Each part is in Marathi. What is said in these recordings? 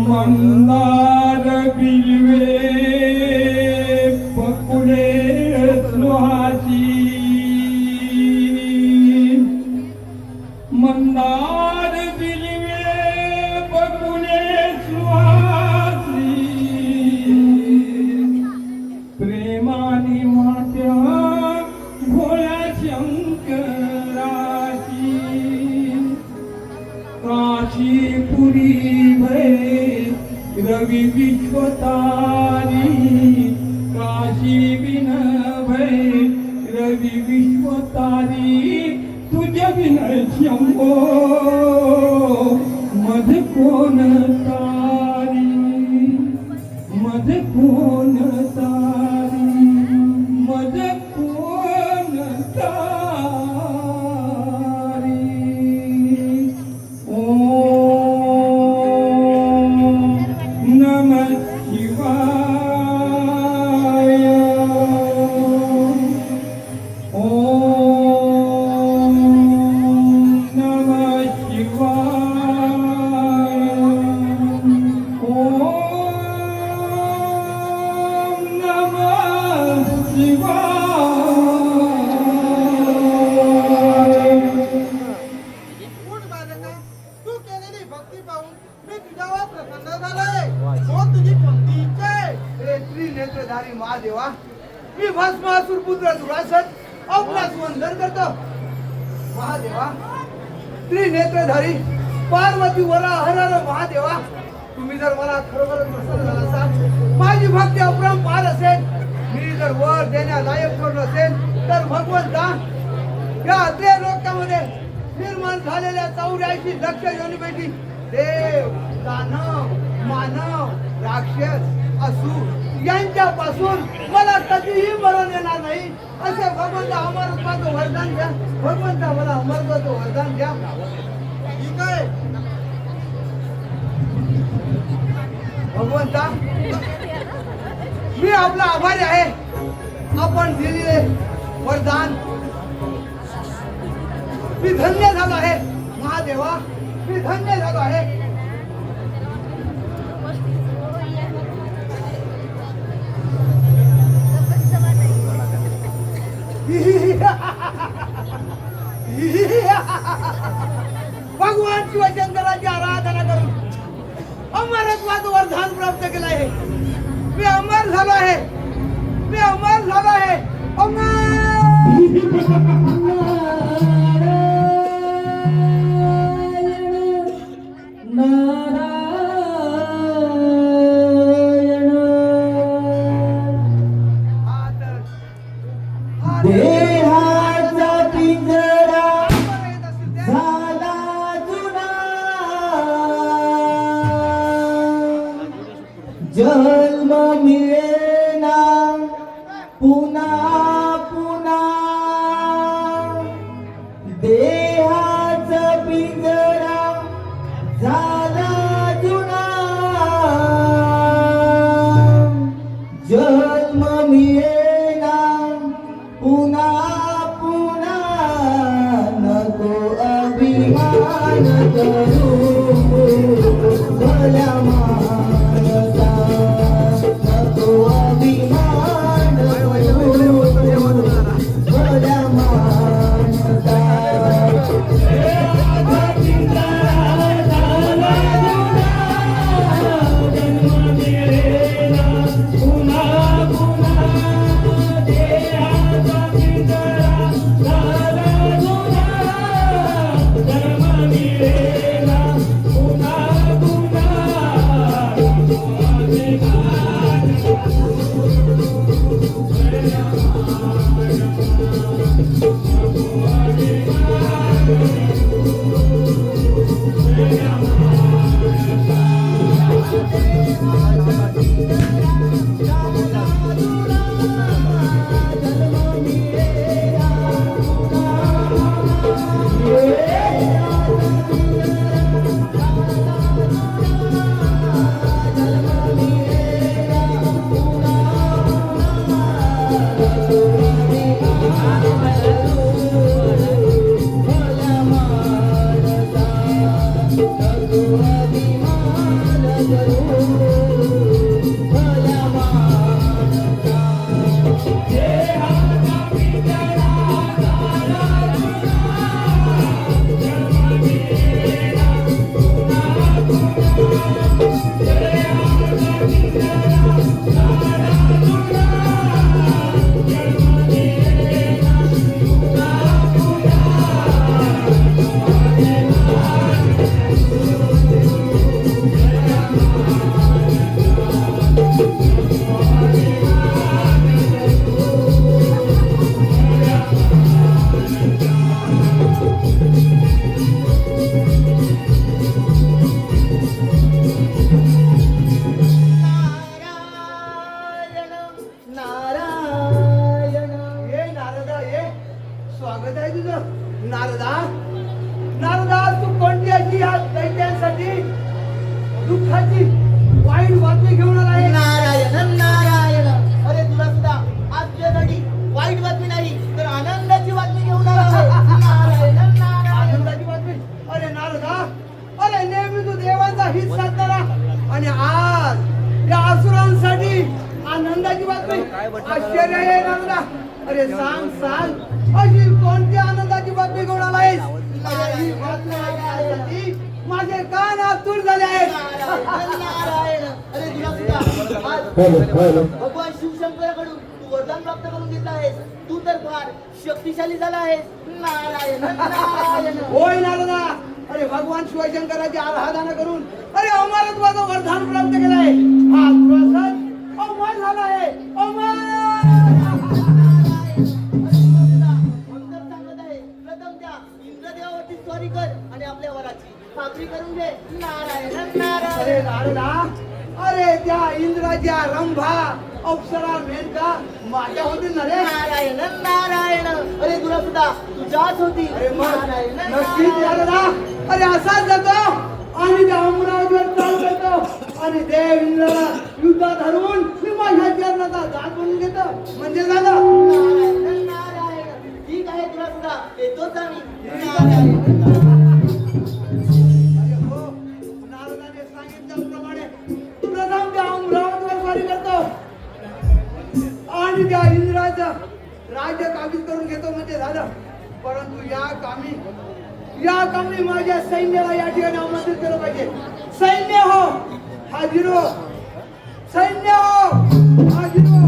मंदार बिलवे पकुले सुहासी मंदार बिलवे पकुले सुहासी प्रेमानी वाट्या भोळ्या शंकराची काशीपुरी भय रवि विश्वतारी काशी बिन भय रवि विश्वतारी तुझ्या बिन शंभो मध कोण तारी मध कोण तारी मध कोण तारी नमः शिवाय ओम नमः शिवाय ओम नमः शिवाय उठ बालका, तू केलेली भक्ती पाहून मी तुझ्यावर प्रसन्न झालोय. हो तुझी कोणती इच्छा आहे? हे त्रिनेत्रधारी महादेवा, मी भस्मासुर पुत्र दुरासन आपणास वंदन करतो. महादेवा, त्रिनेत्रधारी पार्वती वरा हरर महादेवा, तुम्ही जर मला खरोखरच प्रसन्न झाला असाल, माझी भक्ती अपरंपार असेल, मी जर वर देण्यालायक ठरलो असेल, तर भगवंता या अत्रे लोकांमध्ये निर्माण झालेल्या 84 लक्ष योनीपैकी देव, दानव, मानव, राक्षस, असुर यांच्यापासून मला कधीही मरण येणार नाही असे भगवंता अमरत्वाचं वरदान द्या. भगवंता मला अमरत्वाचं वरदान द्या. ठीक आहे भगवंता, मी आपला आभारी आहे. आपण दिलेले वरदान मी धन्य झालो आहे. महादेवा, मी धन्य झालो आहे. भगवान शिवशंकराची आराधना करून अमरत्वाचं वरदान प्राप्त केलं आहे. मी अमर झालो आहे. मी अमर झालो आहे. अमर देहाचा पिंजरा झाला जुना, जन्म मिळेना पुन्हा पुन्हा. देहाचा पिंजरा झाला जुना, जन्म मिळेना पुन्हा पुन्हा. नको अभिमान करू भल्या मानसा, नको अभिमान करू भल्या मानसा. पुन्हा आश्चर्य आहे नांदा. अरे सांग सांग अशी कोणती आनंदाची बातमी घेऊन आलायस? ही बातमी ऐकण्यासाठी माझे कान आतुर झाले आहेत. नारायण. अरे तुला सुद्धा आज भगवान शिवशंकराकडून तू वरदान प्राप्त करून घेतला आहेस. तू तर फार शक्तिशाली झाला आहेस. नारायण नारायण. होय नारदा. अरे भगवान शिवशंकराची आराधना करून अरे अमरत्वाचं वरदान प्राप्त केलंय. हा प्रसाद अमर झाला आहे. अमर. प्रथम त्या इंद्रदेवावरती स्वारी कर आणि आपल्या वराची खात्री करून घे. नारायण नारायण. अरे नारदा. अरे त्या इंद्राच्या रंभा अप्सरा मेनका माझ्या होती ना रे. नारायण नारायण. अरे तुला सुद्धा तुझ्याच होती. अरे मग नारायण नक्कीच नारदा. अरे असाच जातो आणि त्या अमरावतीवर चाल करतो आणि देव इंद्राला युद्धात हरवून मी माझ्या चरणाचा दास बनून घेतो म्हणजे झालं. नारायण नारायण. ठीक आहे तुला सुद्धा येतोच आम्ही. नारायण. अरे हो नारदाने सांगितल्याप्रमाणे प्रथम त्या अमरावतीवर स्वारी करतो आणि त्या इंद्राचं राज्य काबीज करून घेतो म्हणजे झालं. परंतु या कामी माझ्या सैन्याला या ठिकाणी आमंत्रित केलं पाहिजे. सैन्य हो हाजीर हो. सैन्य हो हाजीर हो.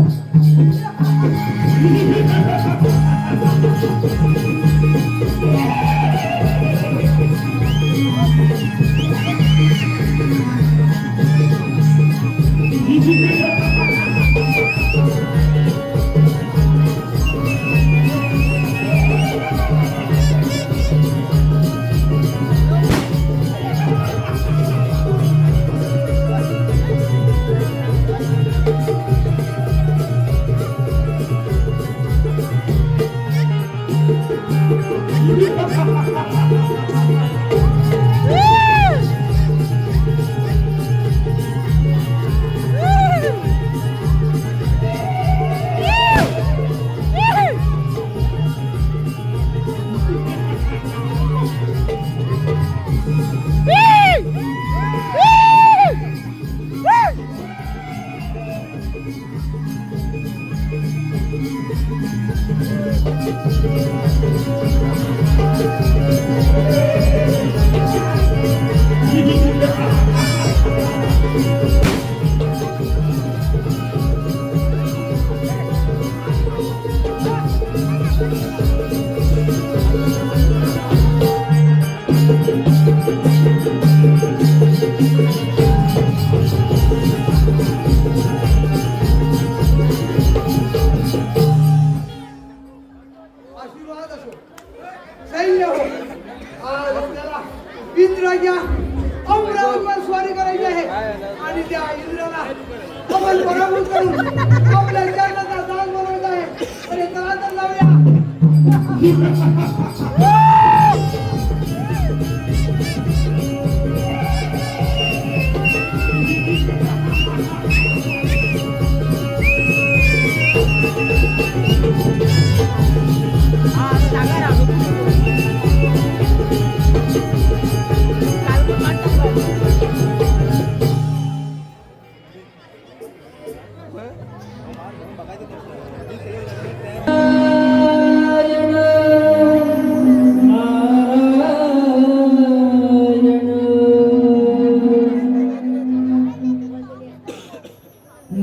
आशीर्वाद असो. सैन्य हो. आज आपल्याला इंद्राच्या अमरावतीवर स्वारी करायची आहे आणि त्या इंद्राला आपण पराभूत करून आपल्या चरणाचा दास बनवायचा आहे. अरे चला तर जाऊया.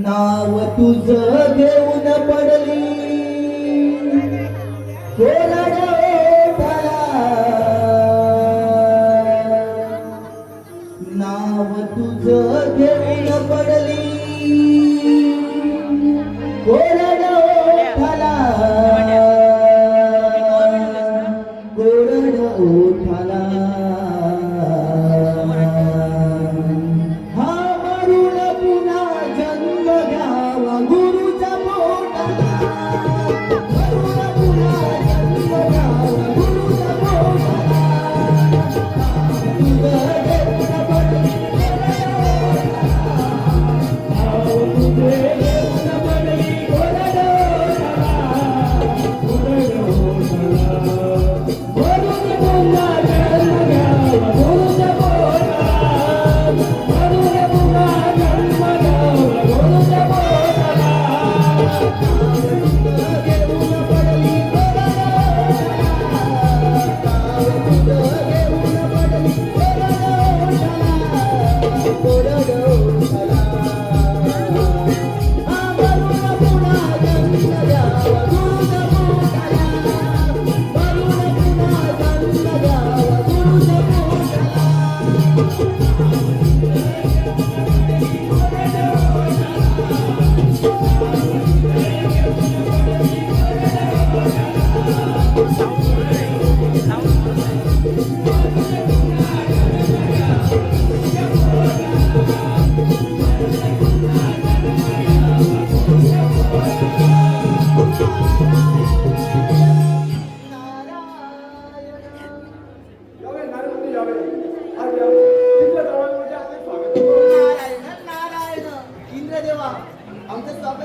नाव तुझं घेऊन पडली कोरड ओठाला. नाव तुझं घेऊन पडली कोरड ओठाला. कोरड ओठाला. हा मरून पुन्हा जन्म घ्यावा गुरुच्या पोटाला. मरून पुन्हा जन्म घ्यावा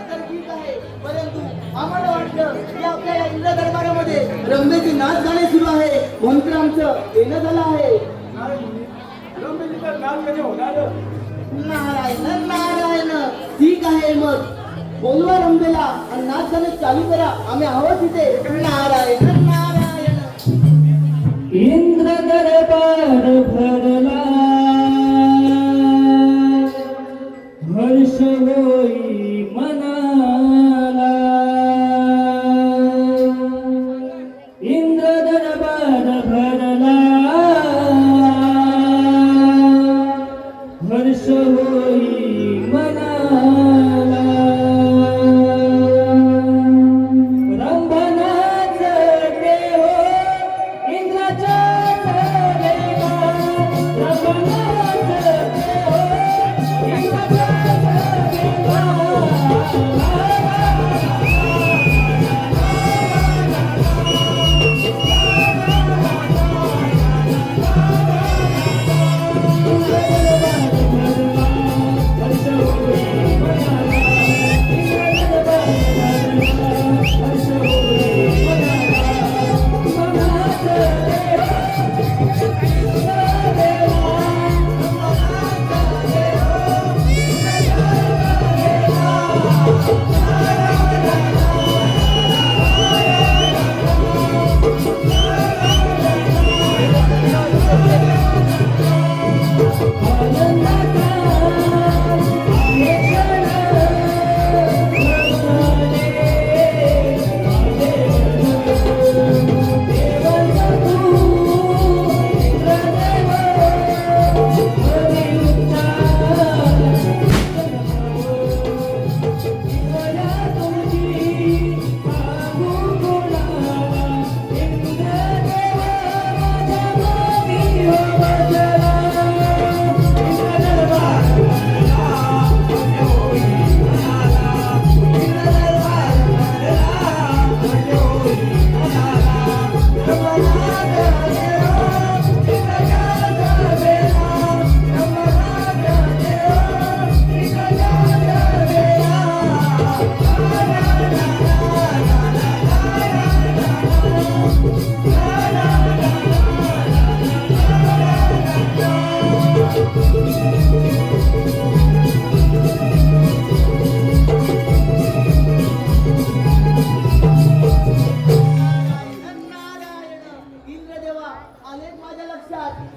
तर ठीक आहे, परंतु आम्हाला वाटलं की आपल्या या इंद्र दरबारामध्ये रंभेचे नाच गाणे सुरू आहे म्हणून तर आमचं येणं झालं आहे. नारायण नारायण, ठीक आहे मग बोलवा रंभेला आणि नाच गाणे चालू करा, आम्ही आहोत इथे. नारायण नारायण. इंद्र दरबार भरला, हर्ष होई मनाला. इंद्र दरबार भरला, हर्ष होई मनाला. रंभनाच देव इंद्राच्या देवा, रंभनाच देव इंद्राच्या देवा.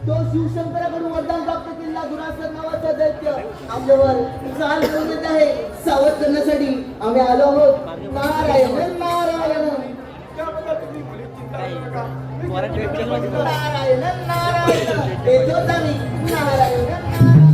तो शिवशंकराकडून वरदान प्राप्त केलेला दुरासन नावाचा दैत्य आपल्यावर चाल घेऊन येत आहे. सावध करण्यासाठी आम्ही आलो आहोत. नारायण नारायण. नारायण नारायण. येतोच आम्ही. नारायण नारायण.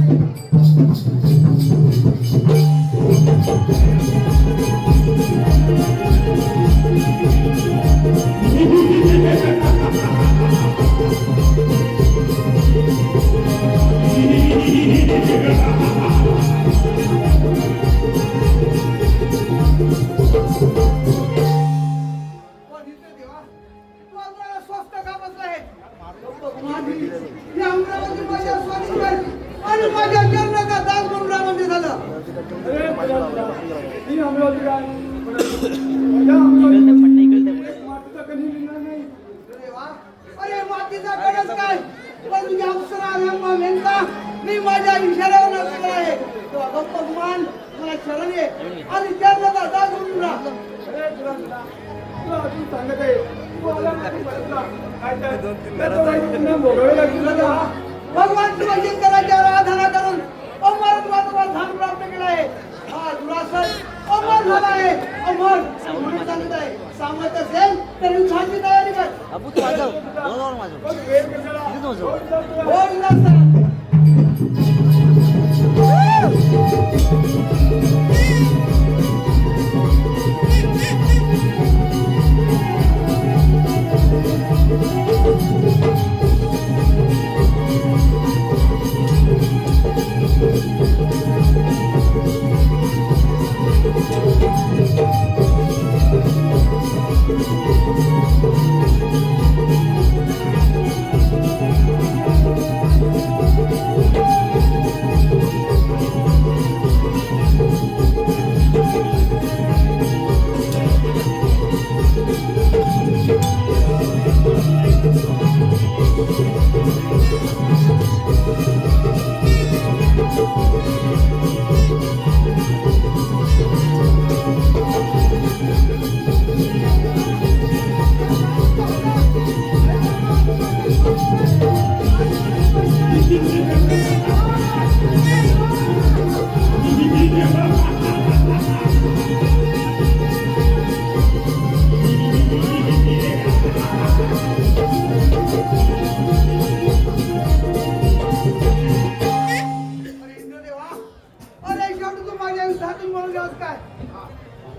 आणि माझ्या जन्माचा दास गुंडरामध्ये झालं. अरे मातीचा गरज काय, पण तुझ्या अप्सरा रंभा मेनका मी माझ्या इशाऱ्यावर नसलेला आहे. तो भगवान मला शरण ये आणि जन्माचा दास गुंडरा. भगवान शिवशंकराची आराधना करून अमर ध्यान प्राप्त केलं आहे. हा दुरासन अमर झाला आहे. अमर म्हणून सांगत आहे, सामर्थ्य असेल तर युद्धाची तयारी कर. हो विलासराव.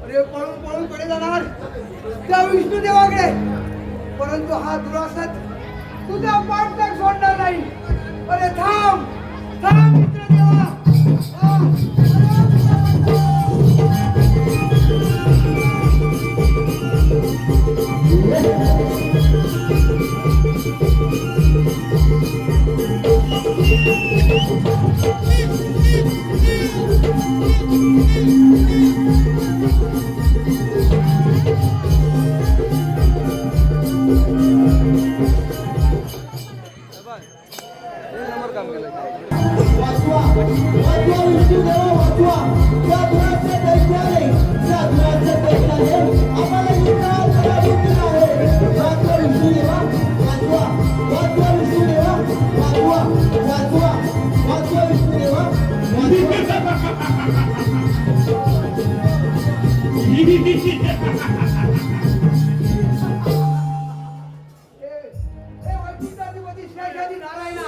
अरे पळून पळून पुढे जाणार त्या विष्णू देवाकडे, परंतु हा दुरासत तुझा पाठलाग सोडणार नाही. अरे थांब थांब मित्र देवा. वाचवा वाचवा विष्णू देवा वाचवा. त्या दुराच्या दैत्याने त्या दुराच्या दैत्याने आम्हाला युद्धात पराभूत केलं आहे. वाचवा विष्णू देवा वाचवा. वाचवा विष्णू देवा वाचवा. वाचवा वाचवा विष्णू देवा वैकुंठाधिपती शेषाजी नारायणा,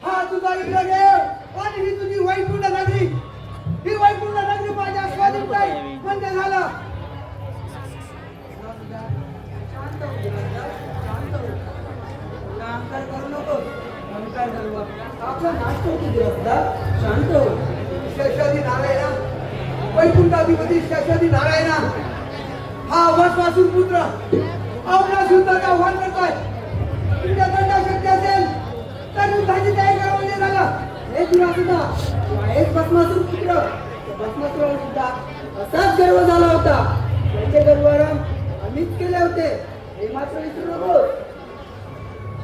हा तुझा विग्रह देव आणि ही तुझी वैकुंठ नगरी. ही वैकुंठ नगरी माझ्या स्वाधीन नाही म्हणजे झालं. शांत हो जरा, शांत हो. अहंकार करू नको. अहंकार करू नका. आपला नाश होतो दिवसदा. शांत हो. शेषाजी नारायणा, वैकुंठाधिपती शेषाजी नारायणा, हा भस्मासूर पुत्र आपला सुद्धा आव्हान करतोय. तुझ्या दंडा शक्य असेल तर युद्धाची तयारी करा म्हणजे झालं. हे दुरासुद्धा हेच भस्मासूर पुत्र. भस्मासुराला सुद्धा असाच गर्व झाला होता. त्याचे गर्वरम आम्हीच केले होते हे मात्र विसरू नको.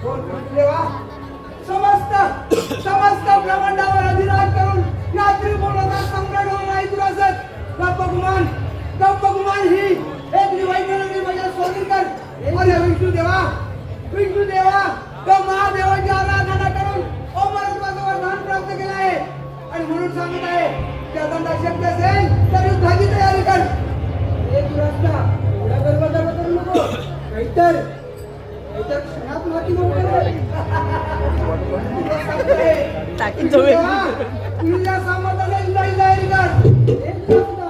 कोण देवा समस्त ब्रह्मांडावर अधिराज करून या त्रिभुवनाचा सम्राट होऊन नाही दुरासत. गप्पगुमान ही एक वैकुंठ माझ्या स्वाधीन कर. अरे विष्णू देवा तो महादेवाची आराधना करून अमरत्वाचं वरदान प्राप्त केलं आहे आणि म्हणून सांगत आहे त्या दंडा शक्य असेल तर युद्धाची तयारी कर. हे दुरास्ता एवढा गर्व करू नको. नाहीतर क्षणात माती तुझ्या सामर्थ्याने युद्धाची तयारी कर. हे दुरास्ता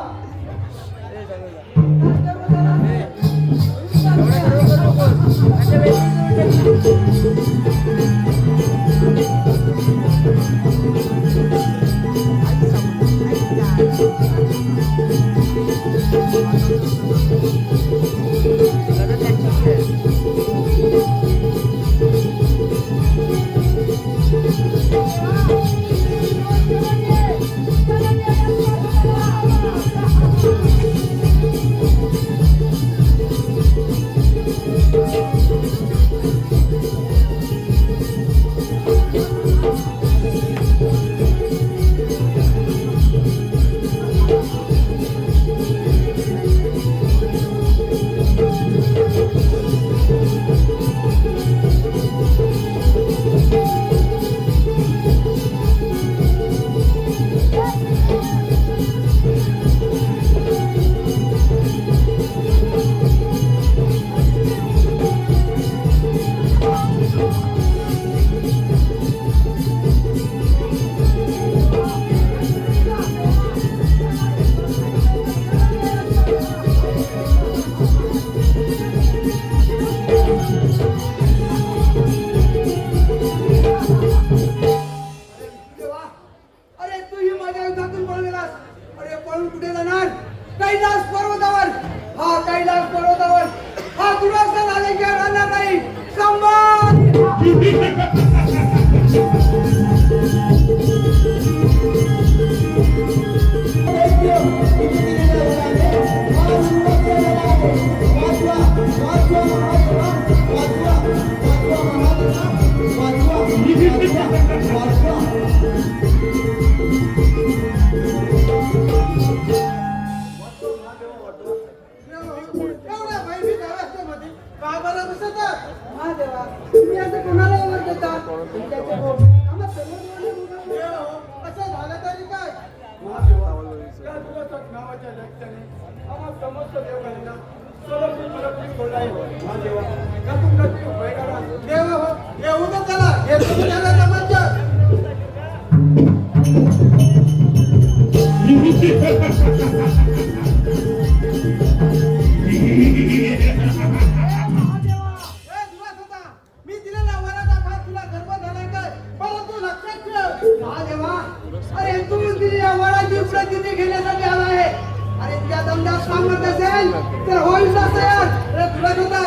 असेल तर होईल ना तयार. अरे तुला होता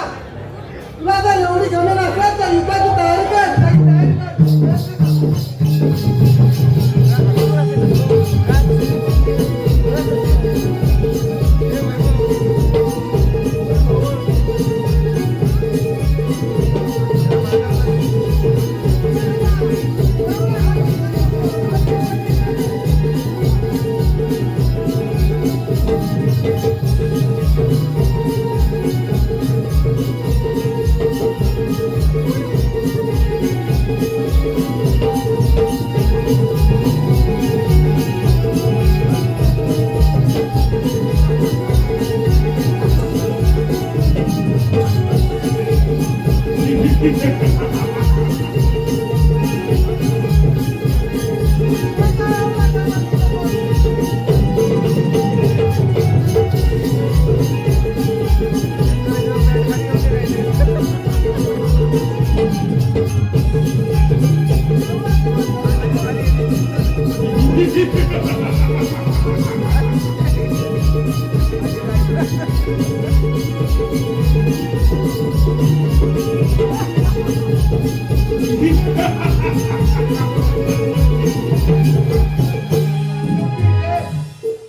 तुला जर एवढी जमीन असेल तर युद्धाची तयारी कर. तयारी कर.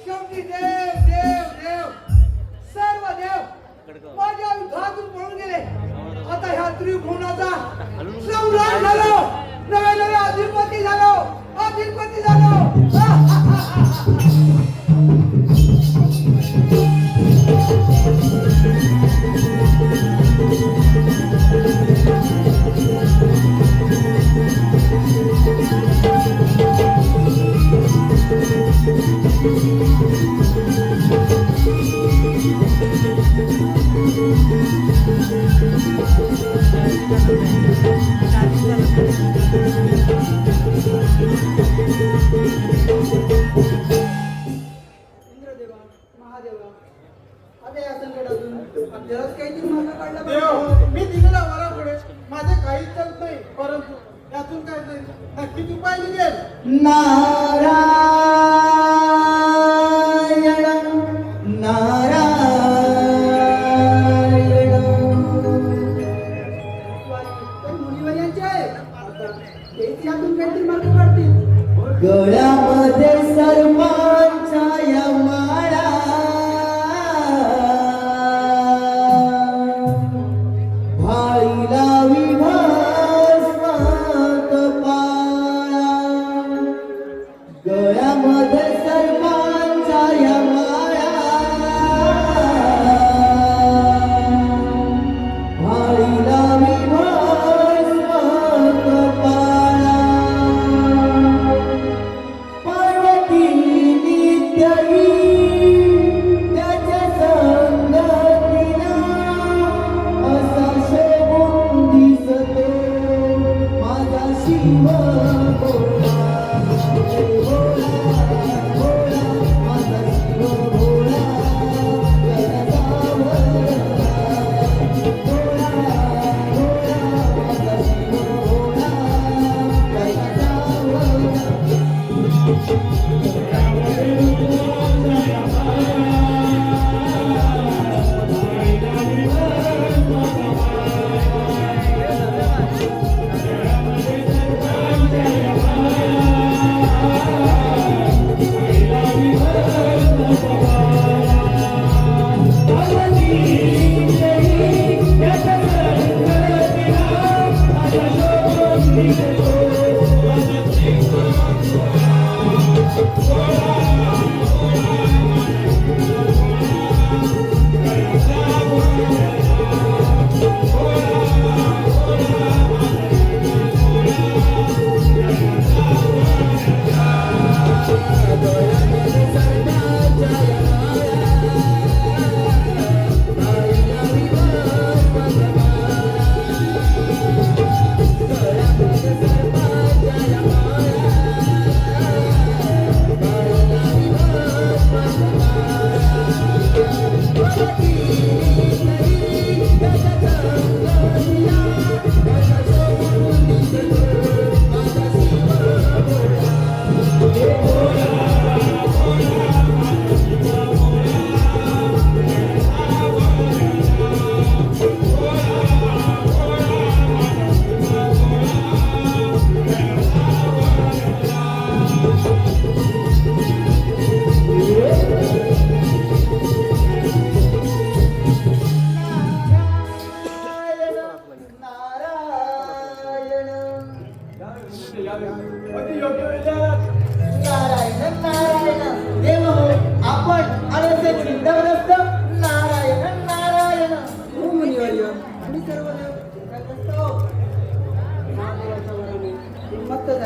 शेवटी देव देव देव सर्व देव माझ्या युद्धातून पळून गेले. आता ह्या त्रिभुवनाचा सम्राट झालो. नवे नवे अधिपती झालो. अधिपती झालो. इंद्रदेवा महादेवा आता या संकटातून आपल्यालाच काहीतरी मार्ग काढला पाहिजे. देव, मी दिलेल्या वरापुढे माझे काही चालत नाही, परंतु यातून काय तरी नक्कीच उपाय निघेल. नारायण नारायण मुनिवर्यांचे आहे. तेच यातून काहीतरी मार्ग काढतील. गळ्यामध्ये सर्वांच्या या माळा भाईला विभस्म कपाळा. गळ्यामध्ये सर्वांच्या या माळा भाईला विभस्म कपाळा. पार्वती नित्यही त्याच्या संगतीला असा शोभून दिसतो माझा शिव भोळा. भोळा भोळा माझा शिव भोळा गणगावला. भोळा भोळा माझा शिव भोळा गणगावला.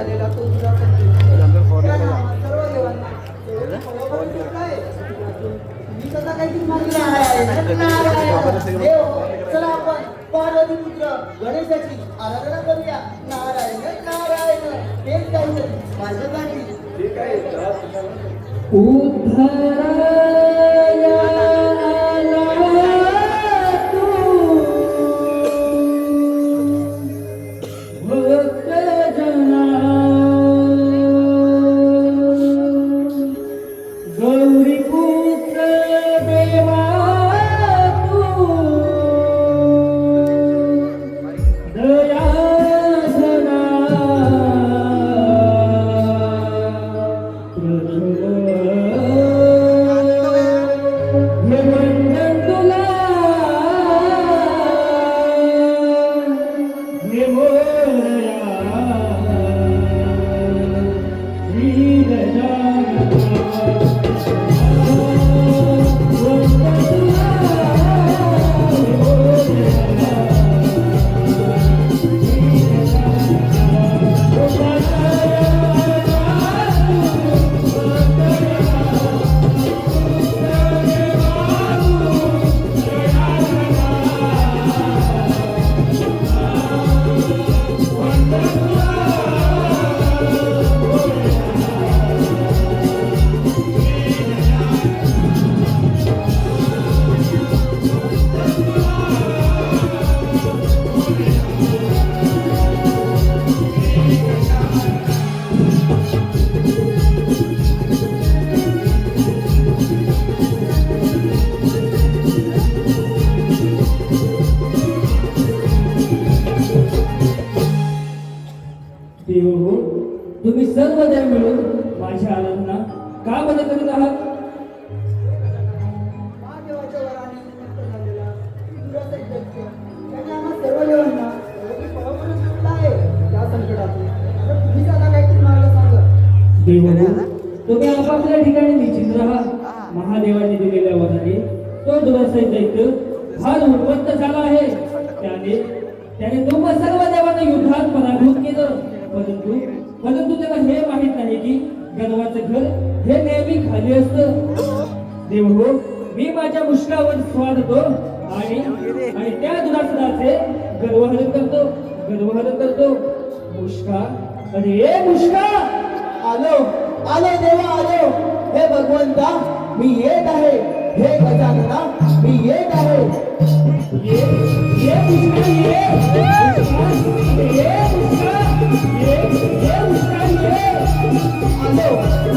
झालेला तो तुझा संदेश. त्या सर्व देवांना मी स्वतः काहीतरी मागणी आहे. नारायण देव, चला आपण पार्वती पुत्र गणेशाची आराधना करूया. नारायण नारायण तेच काहीतरी माझ्यासाठी. उद्धराया तू भक्तजना गौरीपुत्र देवा तू दयाधना देव हो, तुम्ही सर्व देव मिळून माझ्या आराधना का बंद करीत आहात? महादेवाच्या वराने मुक्त झालेला इंद्राचा यज्ञ त्याने आम्हा सर्व देवांना योगी पळवून सुटला आहे त्या संकटातून. तर तुम्ही आता काहीतरी मार्ग सांगा. देव हो, तुम्ही आपापल्या ठिकाणी निश्चित राहा. महादेवाने दिलेल्या वराने तो दुरासहित दैत्य फार उन्मत्त झाला आहे. त्याने तुम्हा सर्व देवांना युद्धात पराभूत केलं. परंतु त्याला हे माहित नाही की गर्वाचं घर हे नेहमी खाली असतं. देव हो, मी माझ्या मुष्कावर स्वारतो आणि त्या दुरासनाचे गर्वहरण करतो. मुष्का, अरे मुष्का, आलो आलो देवा आलो. हे भगवंता मी येत आहे. हे गजानना मी येत आहे. ये मुष्का, आलो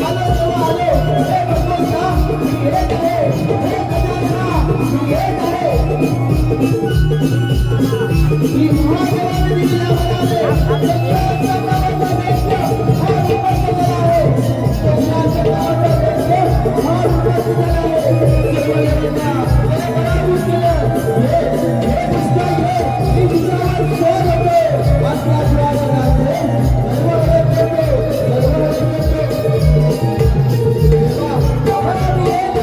आलो देवा आलो. हे भगवंता मी येत आहे. हे गजानना मी येत आहे. मी महादेवाने दिलेल्या वराने यज्ञाचा नावाचा दैत्य हा उन्मत्त झाला आहे. यज्ञाचा नावाचा दैत्य हा उन्मत्त झाला आहे. सर्व देवांना त्याने पराभूत केलं. हे मुष्का ये, मी तुझ्यावर स्वर होते. आपल्या दुरासनाचे गर्वहरण करतो. देवा, आता मी येत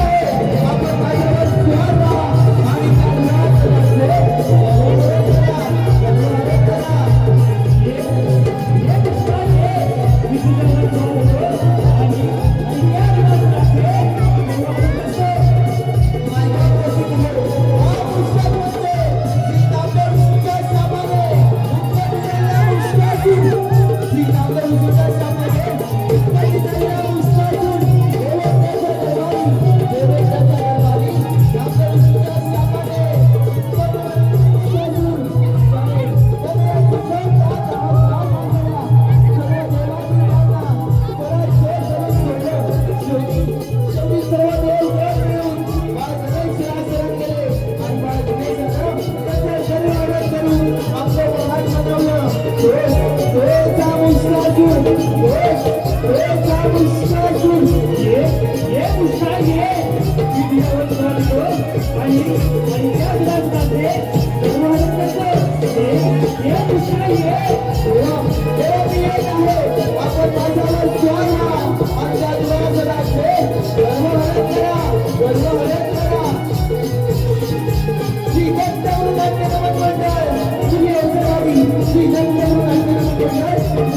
आहे. आपण माझ्यावर स्वर राहा आणि त्या दुरासनाचे गर्वहरण करा. श्री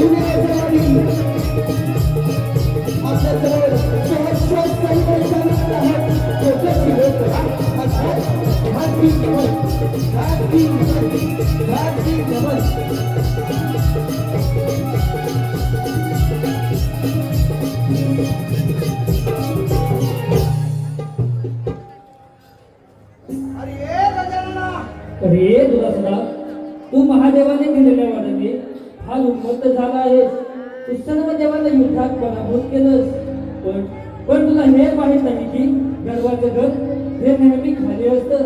अरे ए गजानना, अरे दुरासदा, तू महादेवाने दिलेल्या वराने फार उन्मत्त झाला आहेस. तू सर्व देवाला युद्धात पराभूत केलंस. पण तुला हे माहित नाही की गर्वाचं घर हे नेहमी खाली असतं.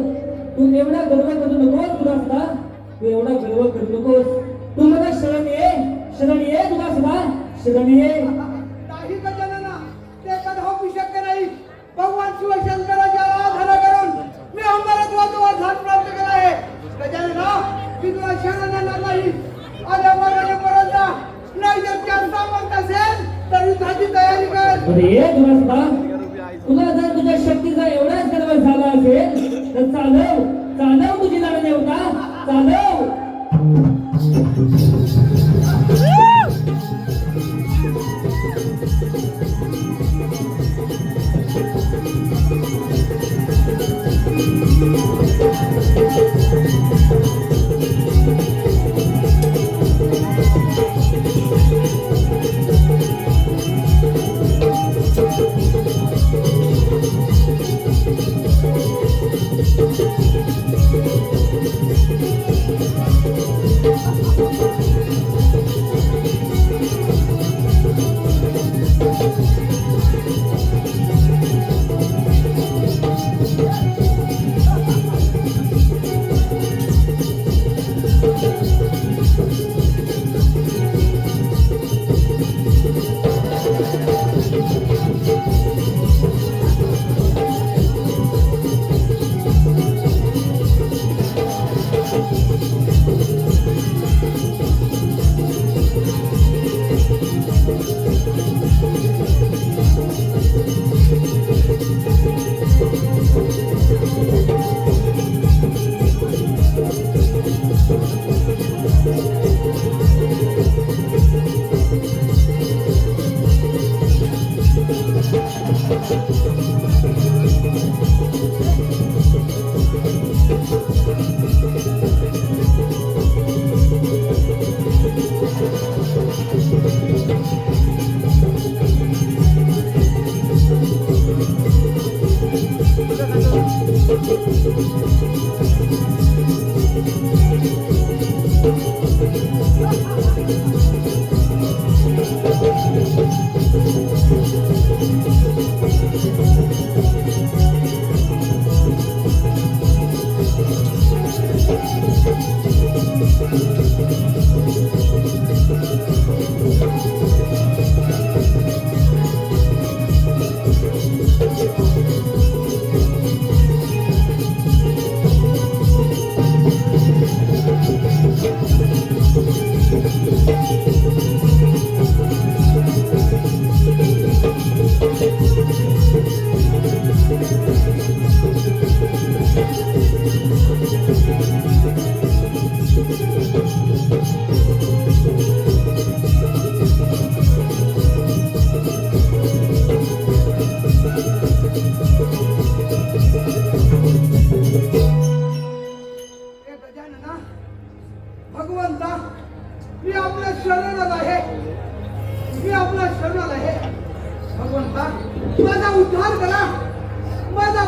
तू एवढा गर्व करू नकोस दुरासदा, तू एवढा गर्व करू नकोस. तू मला शरण ये दुरासदा, शरण ये. नाही गजानना, ते कधी होऊ शक्य नाही. भगवान शिवशंकराच्या आराधना करून मी अमरत्वाचं वरदान प्राप्त केलं आहे. गजानना, मी तुला शरण येणार नाही. आल्या मरणापर्यंत नाही जर त्यांचा मत असेल तर युद्धाची तयारी कर. अरे दुरासदा, तुला जर तुझ्या शक्तीचा एवढाच गर्व झाला असेल तर चालव तुझी नाव देवता, चालव. भगवंता, मी आपल्या शरणात आहे. मी आपल्या शरणात आहे. भगवंता, माझा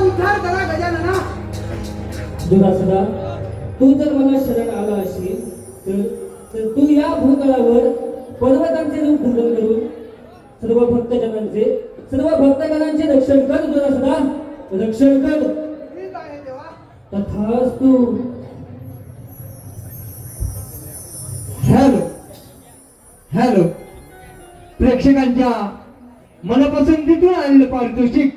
उद्धार करा गजानना. दुरासदा, तू जर मला शरण आला असेल तर तू या भूतलावर पर्वतांचे रूप धारण करून सर्व भक्तजनांचे रक्षण कर. दुरासदा, रक्षण कर. ठीक आहे देवा. तथास्तु. हॅलो, प्रेक्षकांच्या मनपसंतीतून आलेलं पारितोषिक